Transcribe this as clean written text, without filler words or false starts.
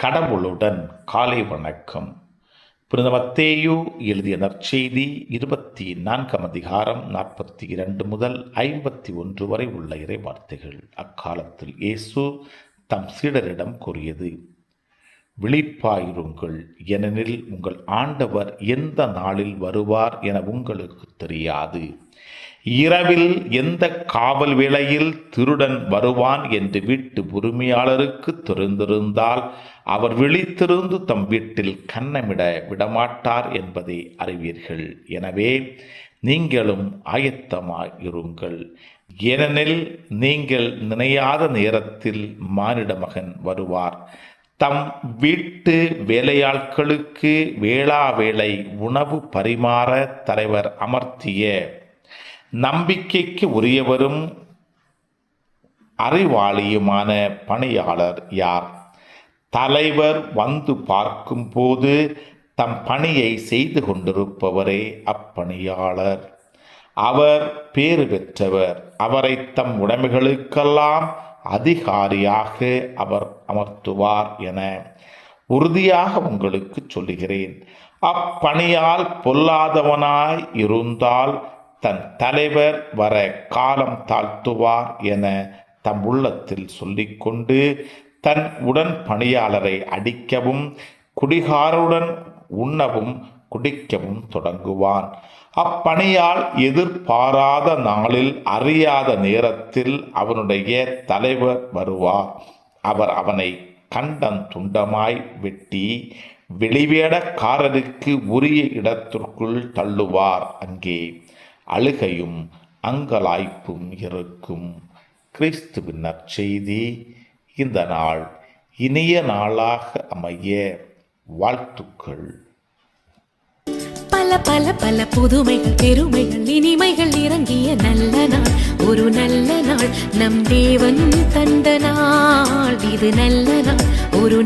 கடவுளுடன் காலை வணக்கம். புனித மத்தேயு எழுதிய நற்செய்தி 24 அதிகாரம் 42 முதல் 51 வரை உள்ள இறை வார்த்தைகள். அக்காலத்தில் இயேசு தம் சீடரிடம் கூறியது: விழிப்பாயிருங்கள், ஏனெனில் உங்கள் ஆண்டவர் எந்த நாளில் வருவார் என உங்களுக்கு தெரியாது. இரவில் எந்த காவல் வேளையில் திருடன் வருவான் என்று வீட்டு உரிமையாளருக்கு தெரிந்திருந்தால் அவர் விழித்திருந்து தம் வீட்டில் கன்னமிட விடமாட்டார் என்பதை அறிவீர்கள். எனவே நீங்களும் ஆயத்தமாயிருங்கள், ஏனெனில் நீங்கள் நினையாத நேரத்தில் மானிட மகன் வருவார். தம் வீட்டு வேலையாட்களுக்கு வேளா வேளை உணவு பரிமாற தலைவர் அமர்த்திய நம்பிக்கைக்கு உரியவரும் அறிவாளியுமான பணியாளர் யார்? தலைவர் வந்து பார்க்கும்போது தம் பணியை செய்து கொண்டிருப்பவரே அப்பணியாளர். அவர் பேறு பெற்றவர். அவரை தம் உடைமைகளுக்கெல்லாம் அதிகாரியாக அவர் அமர்த்துவார் என உறுதியாக உங்களுக்கு சொல்லுகிறேன். அப்பணியால் பொல்லாதவனாய் இருந்தால் தன் தலைவர் வர காலம் தாழ்த்துவார் என தம் உள்ளத்தில் சொல்லிக்கொண்டு தன் உடன் பணியாளரை அடிக்கவும் குடிகாரருடன் உண்ணவும் குடிக்கவும் தொடங்குவான். அப்பணியால் எதிர்பாராத நாளில் அறியாத நேரத்தில் அவனுடைய தலைவர் வருவார். அவர் அவனை கண்டம் துண்டமாய் வெட்டி வெளிவேடக்காரருக்கு உரிய இடத்திற்குள் தள்ளுவார். அங்கே அழுகையும் அங்கலாய்ப்பும் இருக்கும். கிறிஸ்துவின் நற்செய்தி. இந்த நாள் இனிய நாளாக அமைய வாழ்த்துக்கள். பல பல பல புதுமைகள், பெருமைகள், இனிமைகள் இறங்கிய நல்ல நாள், ஒரு நல்ல நாள், நம் தேவன் தந்த நாள். இது நல்ல நாள், ஒரு